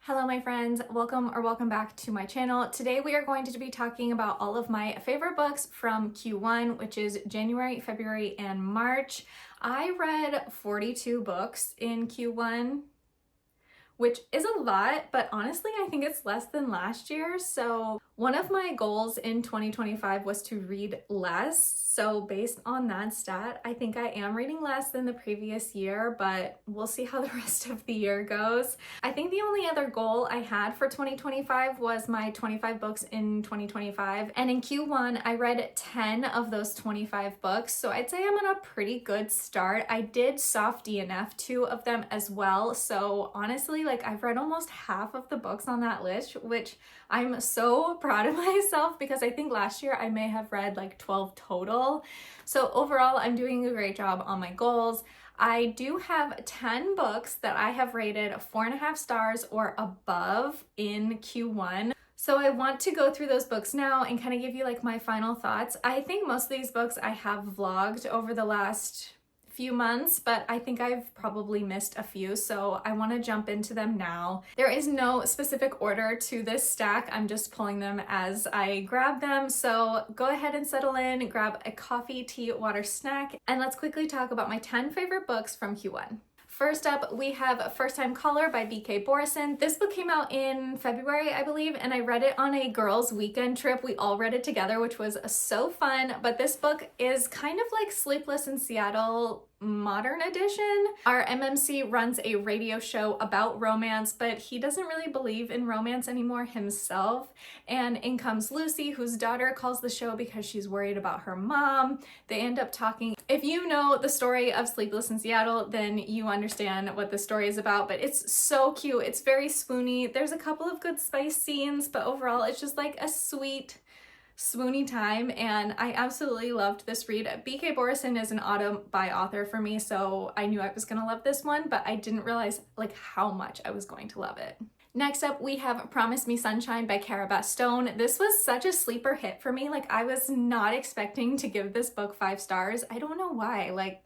Hello my friends, welcome back to my channel. Today we are going to be talking about all of my favorite books from Q1, which is January, February, and March. I read 42 books in Q1, which is a lot, but honestly I think it's less than last year. So one of my goals in 2025 was to read less. So based on that stat, I think I am reading less than the previous year, but we'll see how the rest of the year goes. I think the only other goal I had for 2025 was my 25 books in 2025. And in Q1, I read 10 of those 25 books. So I'd say I'm on a pretty good start. I did soft DNF 2 of them as well. So honestly, I've read almost half of the books on that list, which I'm so proud of myself because I think last year I may have read 12 total. So overall, I'm doing a great job on my goals. I do have 10 books that I have rated 4.5 stars or above in Q1. So I want to go through those books now and kind of give you my final thoughts. I think most of these books I have vlogged over the last few months, but I think I've probably missed a few, so I want to jump into them now. There is no specific order to this stack. I'm just pulling them as I grab them. So go ahead and settle in, grab a coffee, tea, water, snack, and let's quickly talk about my 10 favorite books from Q1. First up, we have First Time Caller by B.K. Borison. This book came out in February, I believe, and I read it on a girls' weekend trip. We all read it together, which was so fun, but this book is kind of like Sleepless in Seattle modern edition. Our MMC runs a radio show about romance, but he doesn't really believe in romance anymore himself. And in comes Lucy, whose daughter calls the show because she's worried about her mom. They end up talking. If you know the story of Sleepless in Seattle, then you understand what the story is about, but it's so cute. It's very swoony. There's a couple of good spice scenes, but overall it's just a sweet, swoony time, and I absolutely loved this read. B.K. Borison is an auto-buy author for me, so I knew I was gonna love this one, but I didn't realize how much I was going to love it. Next up, we have Promise Me Sunshine by Cara Bastone. This was such a sleeper hit for me. I was not expecting to give this book 5 stars. I don't know why.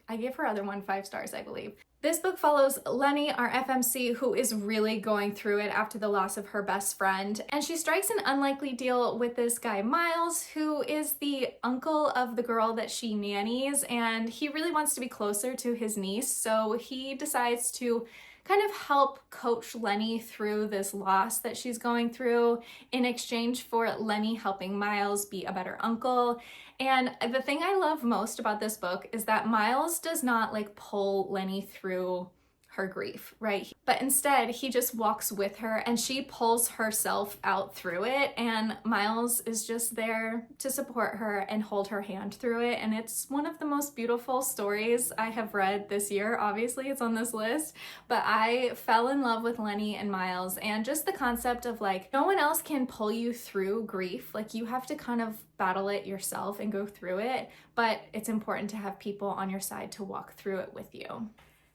I gave her other one 5 stars, I believe. This book follows Lenny, our FMC, who is really going through it after the loss of her best friend. And she strikes an unlikely deal with this guy, Miles, who is the uncle of the girl that she nannies. And he really wants to be closer to his niece. So he decides to kind of help coach Lenny through this loss that she's going through in exchange for Lenny helping Miles be a better uncle. And the thing I love most about this book is that Miles does not pull Lenny through her grief, right? But instead he just walks with her and she pulls herself out through it, and Miles is just there to support her and hold her hand through it. And it's one of the most beautiful stories I have read this year. Obviously it's on this list, but I fell in love with Lenny and Miles, and just the concept of no one else can pull you through grief. You have to kind of battle it yourself and go through it, but it's important to have people on your side to walk through it with you.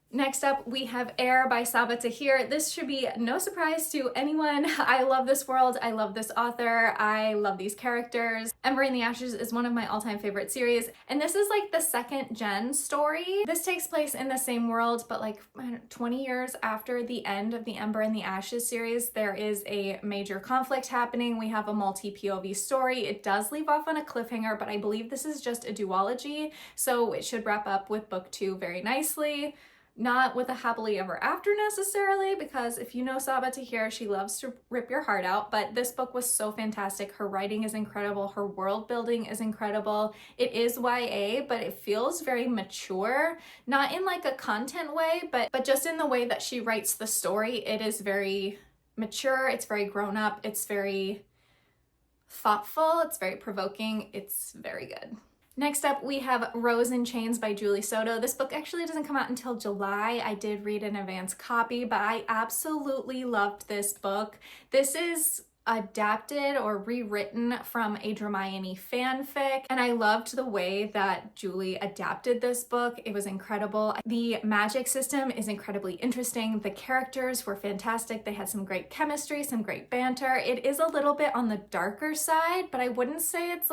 Next up, we have Air by Sabaa Tahir. This should be no surprise to anyone. I love this world. I love this author. I love these characters. Ember in the Ashes is one of my all-time favorite series, and this is the second gen story. This takes place in the same world, but 20 years after the end of the Ember in the Ashes series, there is a major conflict happening. We have a multi-POV story. It does leave off on a cliffhanger, but I believe this is just a duology, so it should wrap up with book 2 very nicely. Not with a happily ever after necessarily, because if you know Sabaa Tahir, she loves to rip your heart out, but this book was so fantastic. Her writing is incredible. Her world building is incredible. It is YA, but it feels very mature, not in a content way, but just in the way that she writes the story. It is very mature. It's very grown up. It's very thoughtful. It's very provoking. It's very good. Next up, we have Rose in Chains by Julie Soto. This book actually doesn't come out until July. I did read an advance copy, but I absolutely loved this book. This is adapted or rewritten from a Hermione fanfic, and I loved the way that Julie adapted this book. It was incredible. The magic system is incredibly interesting. The characters were fantastic. They had some great chemistry, some great banter. It is a little bit on the darker side, but I wouldn't say it's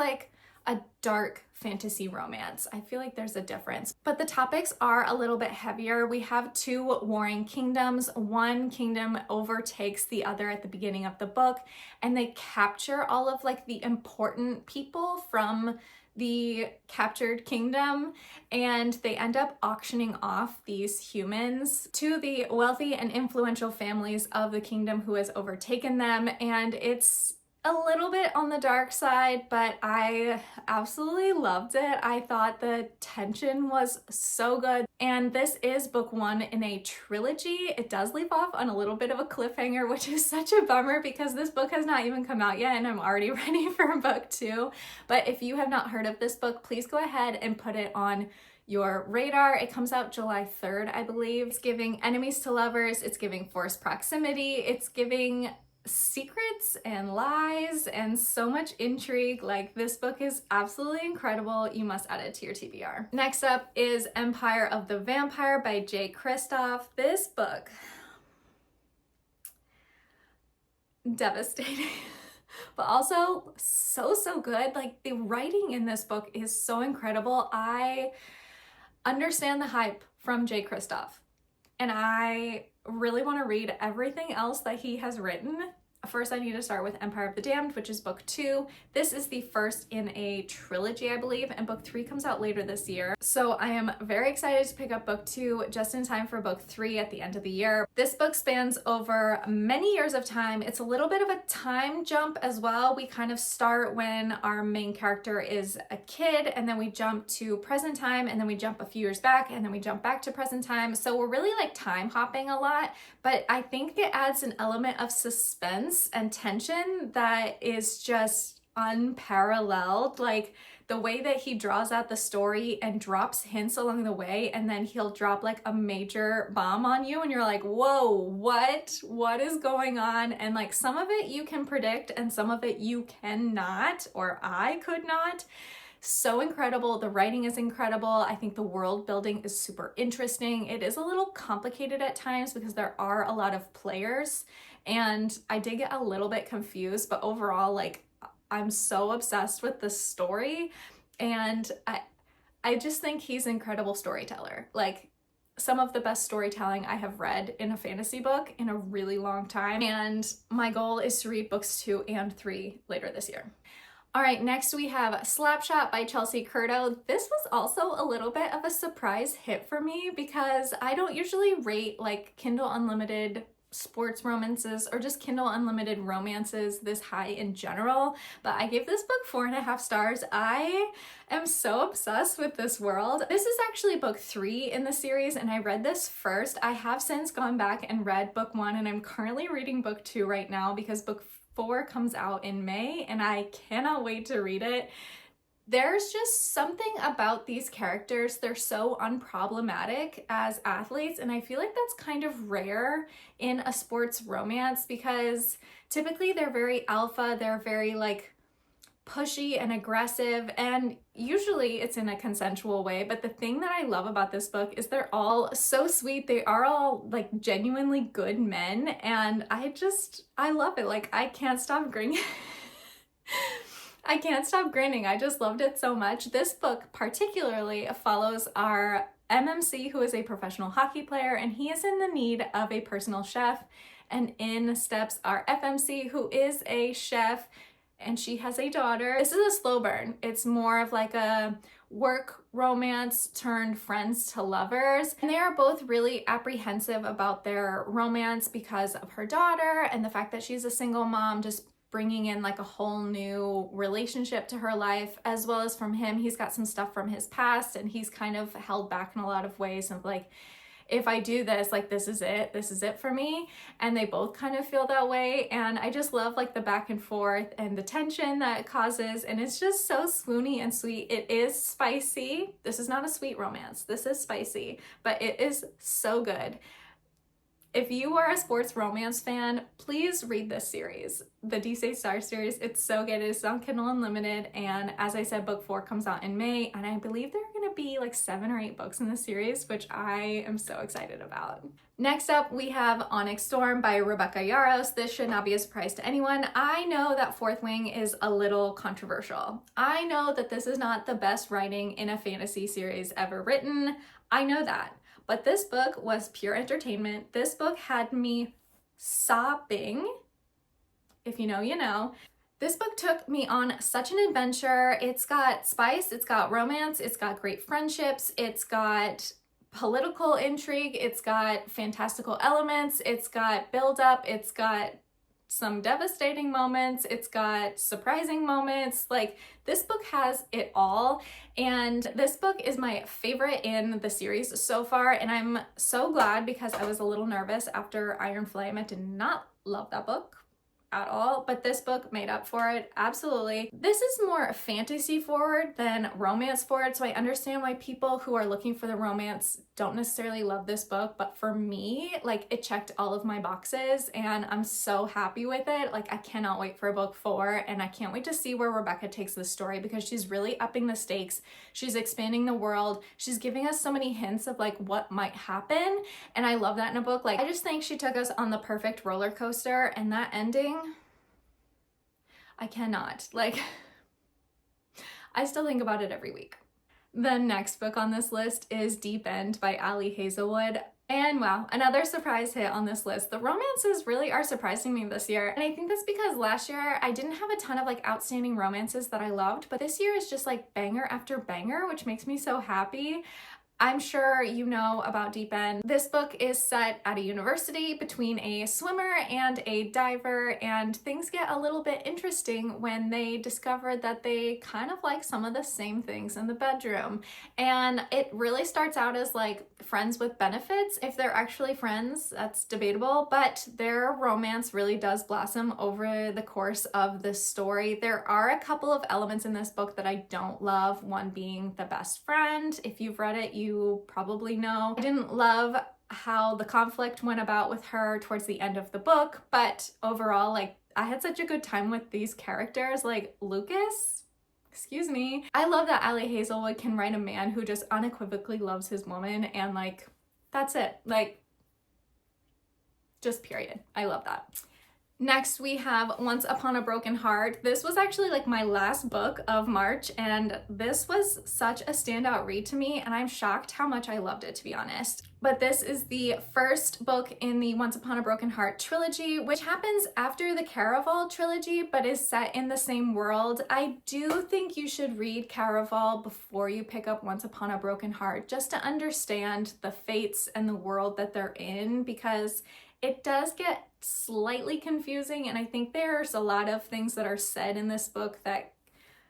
a dark fantasy romance. I feel like there's a difference, but the topics are a little bit heavier. We have two warring kingdoms. One kingdom overtakes the other at the beginning of the book, and they capture all of like the important people from the captured kingdom, and they end up auctioning off these humans to the wealthy and influential families of the kingdom who has overtaken them. And it's a little bit on the dark side, but I absolutely loved it. I thought the tension was so good. And this is book one in a trilogy. It does leave off on a little bit of a cliffhanger, which is such a bummer because this book has not even come out yet and I'm already ready for book two. But if you have not heard of this book, please go ahead and put it on your radar. It comes out July 3rd, I believe. It's giving enemies to lovers. It's giving forced proximity. It's giving secrets and lies and so much intrigue. Like, this book is absolutely incredible. You must add it to your TBR. Next up is Empire of the Vampire by Jay Kristoff. This book, devastating, but also so good. Like, the writing in this book is so incredible. I understand the hype from Jay Kristoff, and I really want to read everything else that he has written. First, I need to start with Empire of the Damned, which is book two. This is the first in a trilogy, I believe, and book three comes out later this year. So I am very excited to pick up book two just in time for book three at the end of the year. This book spans over many years of time. It's a little bit of a time jump as well. We kind of start when our main character is a kid, and then we jump to present time, and then we jump a few years back, and then we jump back to present time. So we're really like time hopping a lot, but I think it adds an element of suspense and tension that is just unparalleled. Like, the way that he draws out the story and drops hints along the way, and then he'll drop like a major bomb on you and you're like, whoa, what is going on? And like, some of it you can predict and some of it you cannot, or I could not. So incredible. The writing is incredible. I think the world building is super interesting. It is a little complicated at times because there are a lot of players, and I did get a little bit confused, but overall, like, I'm so obsessed with the story, and I just think he's an incredible storyteller. Like, some of the best storytelling I have read in a fantasy book in a really long time, and my goal is to read books 2 and 3 later this year. All right, next we have Slapshot by Chelsea Curto. This was also a little bit of a surprise hit for me because I don't usually rate like Kindle Unlimited sports romances or just Kindle Unlimited romances this high in general, but I gave this book 4.5 stars. I am so obsessed with this world. This is actually book 3 in the series, and I read this first. I have since gone back and read book 1, and I'm currently reading book 2 right now because book 4 comes out in May, and I cannot wait to read it. There's just something about these characters. They're so unproblematic as athletes, and I feel like that's kind of rare in a sports romance because typically they're very alpha, they're very like pushy and aggressive, and usually it's in a consensual way. But the thing that I love about this book is they're all so sweet. They are all like genuinely good men, and I love it. Like, I can't stop grinning. I can't stop grinning. I just loved it so much. This book particularly follows our MMC, who is a professional hockey player, and he is in the need of a personal chef. And in steps our FMC, who is a chef, and she has a daughter. This is a slow burn. It's more of like a work romance turned friends to lovers. And they are both really apprehensive about their romance because of her daughter and the fact that she's a single mom, just bringing in like a whole new relationship to her life, as well as from him. He's got some stuff from his past, and he's kind of held back in a lot of ways of like, if I do this, like, this is it for me. And they both kind of feel that way. And I just love like the back and forth and the tension that it causes. And it's just so swoony and sweet. It is spicy. This is not a sweet romance. This is spicy, but it is so good. If you are a sports romance fan, please read this series, the DC Star series. It's so good. It's on Kindle Unlimited, and as I said, book 4 comes out in May, and I believe they're going to be like 7 or 8 books in the series, which I am so excited about. Next up, we have Onyx Storm by Rebecca Yarros. This should not be a surprise to anyone. I know that Fourth Wing is a little controversial. I know that this is not the best writing in a fantasy series ever written. I know that. But this book was pure entertainment. This book had me sobbing. If you know, you know. This book took me on such an adventure. It's got spice, it's got romance, it's got great friendships, it's got political intrigue, it's got fantastical elements, it's got build-up, it's got some devastating moments, it's got surprising moments. Like, this book has it all, and this book is my favorite in the series so far, and I'm so glad because I was a little nervous after Iron Flame. I did not love that book at all, but this book made up for it, absolutely. This is more fantasy forward than romance forward, so I understand why people who are looking for the romance don't necessarily love this book, but for me, like, it checked all of my boxes, and I'm so happy with it. Like, I cannot wait for book 4, and I can't wait to see where Rebecca takes this story, because she's really upping the stakes, she's expanding the world, she's giving us so many hints of like what might happen, and I love that in a book. Like, I just think she took us on the perfect roller coaster, and that ending, I cannot. Like, I still think about it every week. The next book on this list is Deep End by Ali Hazelwood. And wow, another surprise hit on this list. The romances really are surprising me this year. And I think that's because last year I didn't have a ton of like outstanding romances that I loved, but this year is just like banger after banger, which makes me so happy. I'm sure you know about Deep End. This book is set at a university between a swimmer and a diver, and things get a little bit interesting when they discover that they kind of like some of the same things in the bedroom. And it really starts out as like friends with benefits. If they're actually friends, that's debatable, but their romance really does blossom over the course of this story. There are a couple of elements in this book that I don't love, one being the best friend. If you've read it, you probably know. I didn't love how the conflict went about with her towards the end of the book, but overall, like, I had such a good time with these characters. Like, Lucas, excuse me. I love that Ali Hazelwood can write a man who just unequivocally loves his woman, and like, that's it. Like, just period. I love that. Next, we have Once Upon a Broken Heart. This was actually like my last book of March, and this was such a standout read to me, and I'm shocked how much I loved it, to be honest. But this is the first book in the Once Upon a Broken Heart trilogy, which happens after the Caraval trilogy, but is set in the same world. I do think you should read Caraval before you pick up Once Upon a Broken Heart, just to understand the fates and the world that they're in, because it does get slightly confusing, and I think there's a lot of things that are said in this book that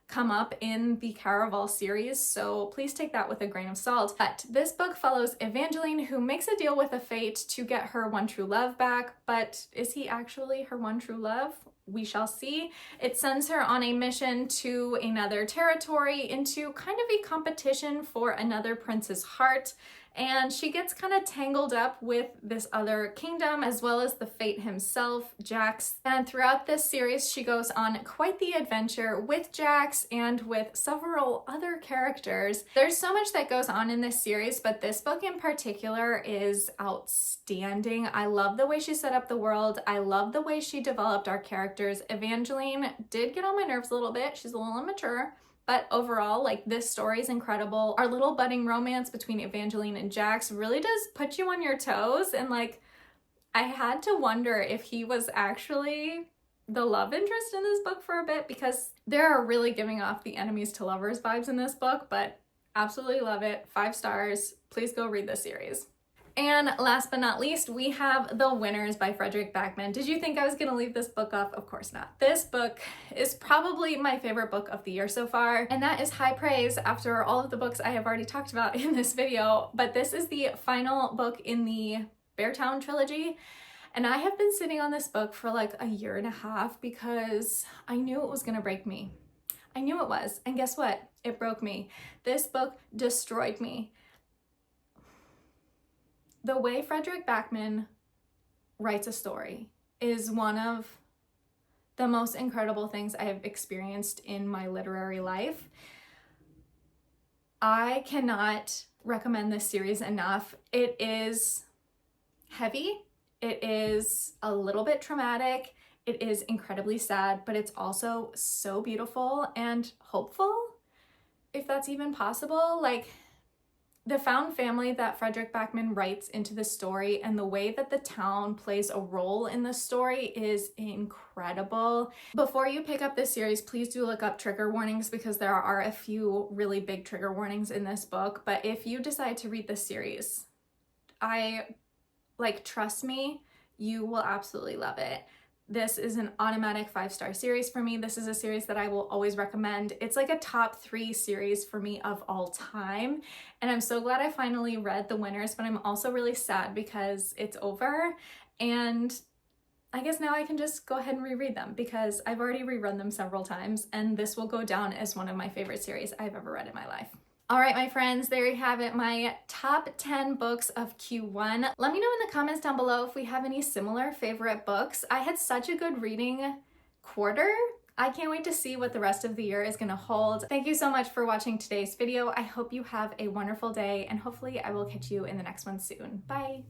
come up in the Caraval series, so please take that with a grain of salt. But this book follows Evangeline, who makes a deal with a fate to get her one true love back, but is he actually her one true love? We shall see. It sends her on a mission to another territory, into kind of a competition for another prince's heart, and she gets kind of tangled up with this other kingdom, as well as the fate himself, Jax. And throughout this series, she goes on quite the adventure with Jax and with several other characters. There's so much that goes on in this series, but this book in particular is outstanding. I love the way she set up the world. I love the way she developed our characters. Evangeline did get on my nerves a little bit. She's a little immature. But overall, like, this story is incredible. Our little budding romance between Evangeline and Jax really does put you on your toes. And like, I had to wonder if he was actually the love interest in this book for a bit, because they're really giving off the enemies to lovers vibes in this book, but absolutely love it. 5 stars. Please go read this series. And last but not least, we have The Winners by Frederick Backman. Did you think I was gonna leave this book off? Of course not. This book is probably my favorite book of the year so far, and that is high praise after all of the books I have already talked about in this video. But this is the final book in the Beartown trilogy, and I have been sitting on this book for like a year and a half because I knew it was gonna break me. I knew it was, and guess what? It broke me. This book destroyed me. The way Frederick Backman writes a story is one of the most incredible things I have experienced in my literary life. I cannot recommend this series enough. It is heavy, it is a little bit traumatic, it is incredibly sad, but it's also so beautiful and hopeful, if that's even possible. Like, the found family that Frederick Backman writes into the story and the way that the town plays a role in the story is incredible. Before you pick up this series, please do look up trigger warnings because there are a few really big trigger warnings in this book. But if you decide to read this series, trust me, you will absolutely love it. This is an automatic 5-star series for me. This is a series that I will always recommend. It's like a top 3 series for me of all time. And I'm so glad I finally read the winners, but I'm also really sad because it's over. And I guess now I can just go ahead and reread them because I've already reread them several times, and this will go down as one of my favorite series I've ever read in my life. All right, my friends, there you have it, my top 10 books of Q1. Let me know in the comments down below if we have any similar favorite books. I had such a good reading quarter. I can't wait to see what the rest of the year is gonna hold. Thank you so much for watching today's video. I hope you have a wonderful day, and hopefully I will catch you in the next one soon. Bye.